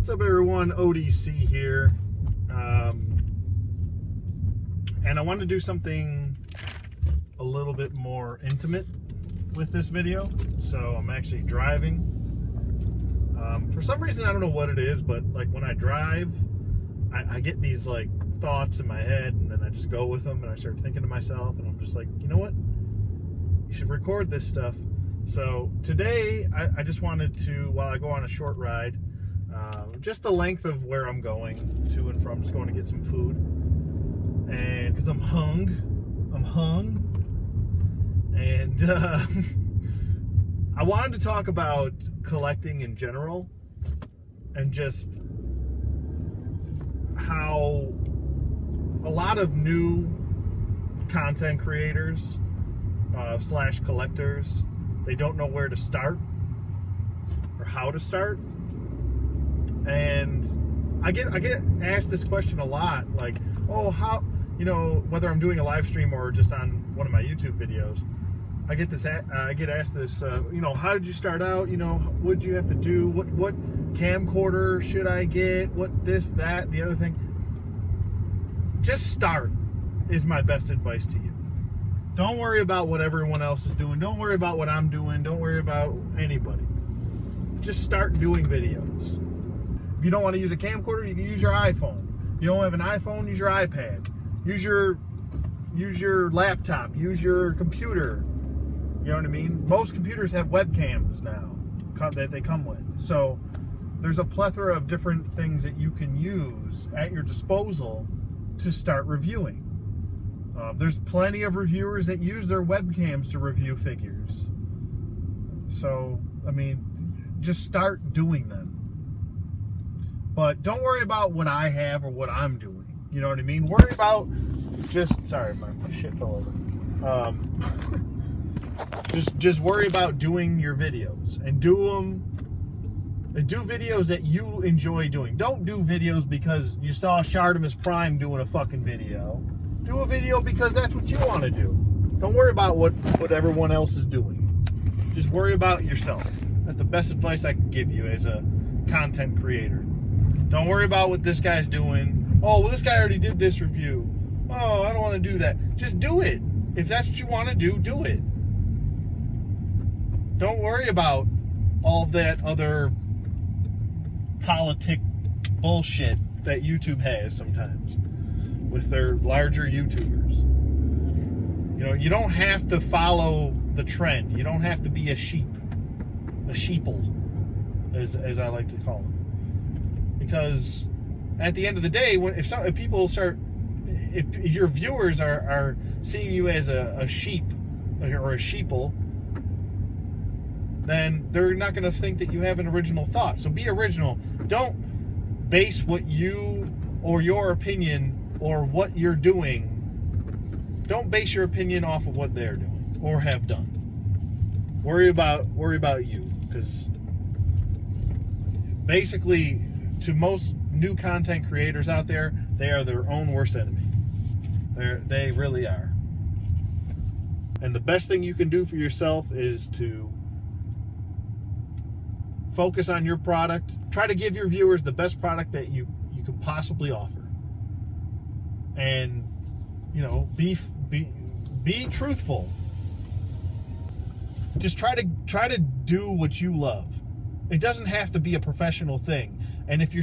What's up, everyone? ODC here. And I wanted to do something a little bit more intimate with this video. So I'm actually driving. For some reason, I don't know what it is, but like when I drive, I get these like thoughts in my head, and then I just go with them, and I start thinking to myself, and I'm just like, you know what? You should record this stuff. So today, I just wanted to, while I go on a short ride, just the length of where I'm going to and from, just going to get some food, and because I'm hung, and I wanted to talk about collecting in general, and just how a lot of new content creators slash collectors, they don't know where to start or how to start. And I get asked this question a lot, like, oh, how, you know, whether I'm doing a live stream or just on one of my YouTube videos, I get asked this, you know, how did you start out? You know, what did you have to do? What camcorder should I get? What this, that, the other thing? Just start is my best advice to you. Don't worry about what everyone else is doing. Don't worry about what I'm doing. Don't worry about anybody. Just start doing videos. If you don't want to use a camcorder, you can use your iPhone. If you don't have an iPhone, use your iPad. Use your laptop. Use your computer. You know what I mean? Most computers have webcams now that they come with. So there's a plethora of different things that you can use at your disposal to start reviewing. There's plenty of reviewers that use their webcams to review figures. So, I mean, just start doing them. But don't worry about what I have or what I'm doing. You know what I mean? Worry about sorry, my shit fell over. Just worry about doing your videos and do videos that you enjoy doing. Don't do videos because you saw Shartimus Prime doing a fucking video. Do a video because that's what you want to do. Don't worry about what everyone else is doing. Just worry about yourself. That's the best advice I can give you as a content creator. Don't worry about what this guy's doing. Oh, well, this guy already did this review. Oh, I don't want to do that. Just do it. If that's what you want to do, do it. Don't worry about all of that other politic bullshit that YouTube has sometimes with their larger YouTubers. You know, you don't have to follow the trend. You don't have to be a sheeple, as I like to call them. Because at the end of the day, if your viewers are seeing you as a sheep or a sheeple, then they're not going to think that you have an original thought. So be original. Don't base what you or your opinion or what you're doing. Don't base your opinion off of what they're doing or have done. Worry about you, because basically, to most new content creators out there, they are their own worst enemy. They really are. And the best thing you can do for yourself is to focus on your product. Try to give your viewers the best product that you can possibly offer. And, you know, be truthful. Just try to do what you love. It doesn't have to be a professional thing. And if you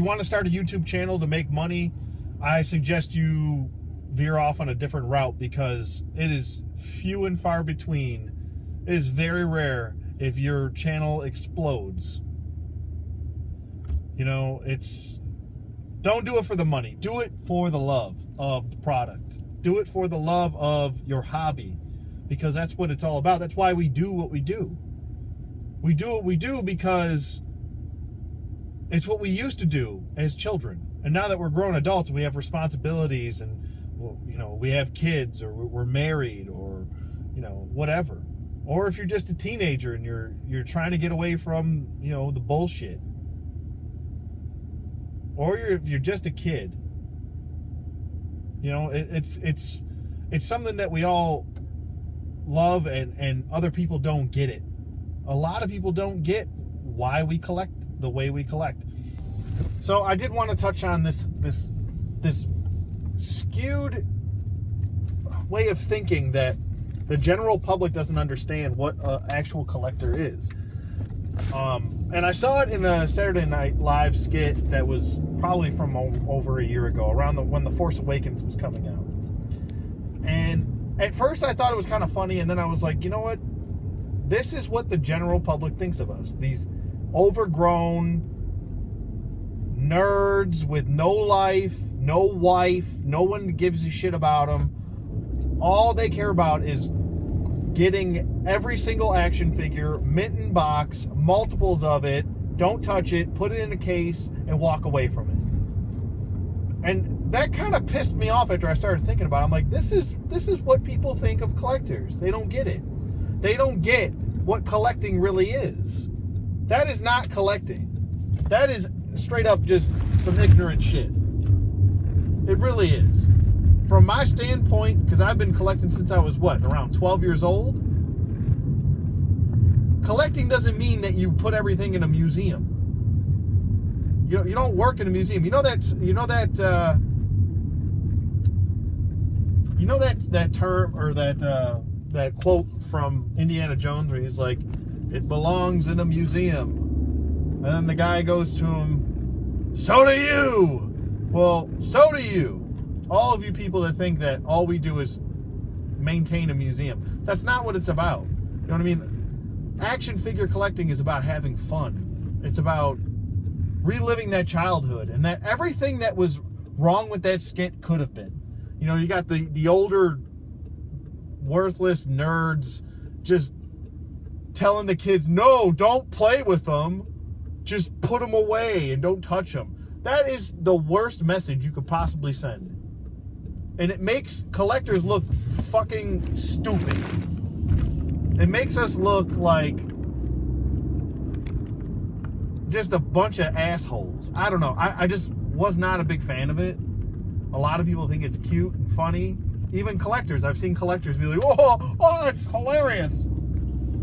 want to start a YouTube channel to make money, I suggest you veer off on a different route, because it is few and far between. It is very rare if your channel explodes. You know, don't do it for the money. Do it for the love of the product. Do it for the love of your hobby, because that's what it's all about. That's why we do what we do. We do what we do because it's what we used to do as children. And now that we're grown adults and we have responsibilities, and, you know, we have kids, or we're married, or, you know, whatever. Or if you're just a teenager and you're trying to get away from, you know, the bullshit. Or if you're just a kid. You know, it's something that we all love, and other people don't get it. A lot of people don't get why we collect the way we collect. So I did want to touch on this skewed way of thinking that the general public doesn't understand what an actual collector is. And I saw it in a Saturday Night Live skit that was probably from over a year ago, around when The Force Awakens was coming out. And at first I thought it was kind of funny, and then I was like, you know what? This is what the general public thinks of us. These overgrown nerds with no life, no wife, no one gives a shit about them. All they care about is getting every single action figure, mint in box, multiples of it, don't touch it, put it in a case, and walk away from it. And that kind of pissed me off after I started thinking about it. I'm like, this is what people think of collectors. They don't get it. They don't get what collecting really is. That is not collecting. That is straight up just some ignorant shit. It really is. From my standpoint, because I've been collecting since I was, around 12 years old? Collecting doesn't mean that you put everything in a museum. You don't work in a museum. You know that term, or that quote from Indiana Jones where he's like, "It belongs in a museum." And then the guy goes to him, "So do you." Well, so do you. All of you people that think that all we do is maintain a museum. That's not what it's about. You know what I mean? Action figure collecting is about having fun. It's about reliving that childhood, and that everything that was wrong with that skit could have been. You know, you got the older worthless nerds just telling the kids, no, don't play with them. Just put them away and don't touch them. That is the worst message you could possibly send. And it makes collectors look fucking stupid. It makes us look like just a bunch of assholes. I don't know. I just was not a big fan of it. A lot of people think it's cute and funny. Even collectors. I've seen collectors be like, oh, it's hilarious.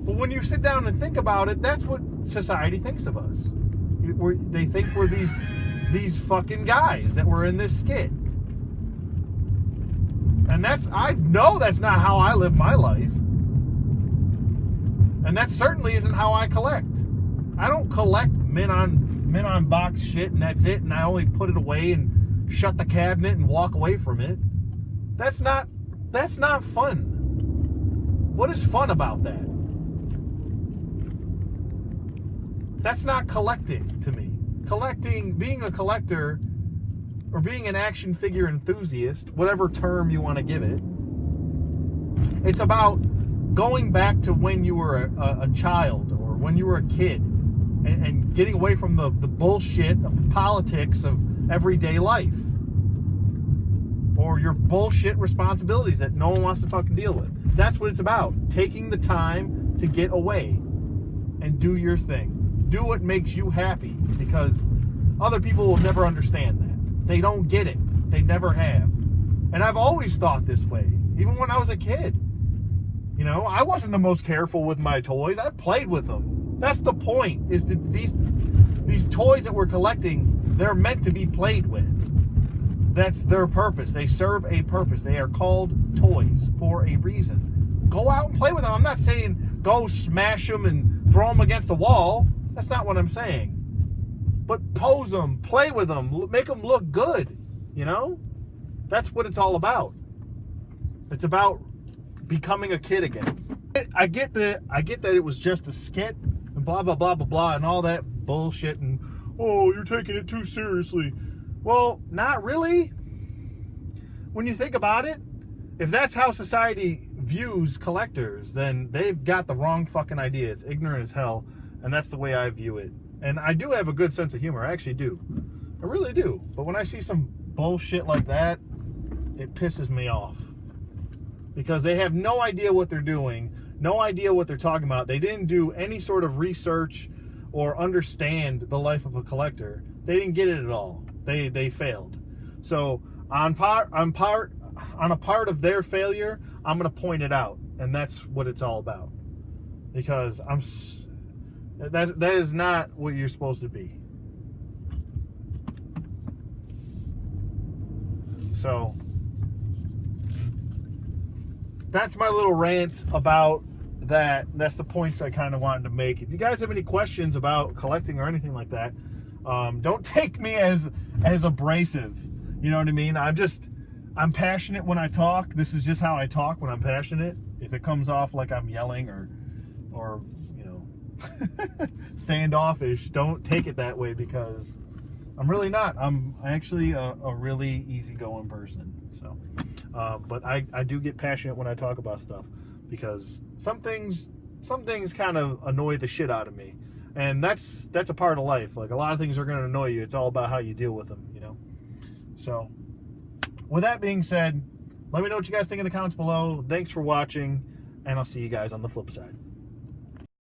But when you sit down and think about it, that's what society thinks of us. They think we're these fucking guys that were in this skit. And I know that's not how I live my life. And that certainly isn't how I collect. I don't collect mint on box shit and that's it, and I only put it away and shut the cabinet and walk away from it. That's not fun. What is fun about that? That's not collecting to me. Collecting, being a collector, or being an action figure enthusiast, whatever term you want to give it, it's about going back to when you were a child, or when you were a kid, and getting away from the bullshit of the politics of everyday life, or your bullshit responsibilities that no one wants to fucking deal with. That's what it's about. Taking the time to get away and do your thing. Do what makes you happy, because other people will never understand that. They don't get it. They never have. And I've always thought this way, even when I was a kid. You know, I wasn't the most careful with my toys. I played with them. That's the point, is that these toys that we're collecting, they're meant to be played with. That's their purpose. They serve a purpose. They are called toys for a reason. Go out and play with them. I'm not saying go smash them and throw them against the wall. That's not what I'm saying. But pose them, play with them, make them look good, you know? That's what it's all about. It's about becoming a kid again. I get that it was just a skit and blah, blah, blah, blah, blah, and all that bullshit, and, oh, you're taking it too seriously. Well, not really. When you think about it, if that's how society views collectors, then they've got the wrong fucking idea. It's ignorant as hell, and that's the way I view it. And I do have a good sense of humor. I actually do. I really do. But when I see some bullshit like that, it pisses me off. Because they have no idea what they're doing, no idea what they're talking about. They didn't do any sort of research or understand the life of a collector. They didn't get it at all. They failed. So on a part of their failure, I'm going to point it out. And that's what it's all about. Because That is not what you're supposed to be. So that's my little rant about that. That's the points I kind of wanted to make. If you guys have any questions about collecting or anything like that, don't take me as abrasive. You know what I mean? I'm passionate when I talk. This is just how I talk when I'm passionate. If it comes off like I'm yelling or you know, standoffish, don't take it that way, because I'm really not. I'm actually a really easygoing person. So, but I do get passionate when I talk about stuff, because some things kind of annoy the shit out of me, and that's a part of life. Like, a lot of things are going to annoy you. It's all about how you deal with them, you know. So, with that being said, let me know what you guys think in the comments below. Thanks for watching, and I'll see you guys on the flip side.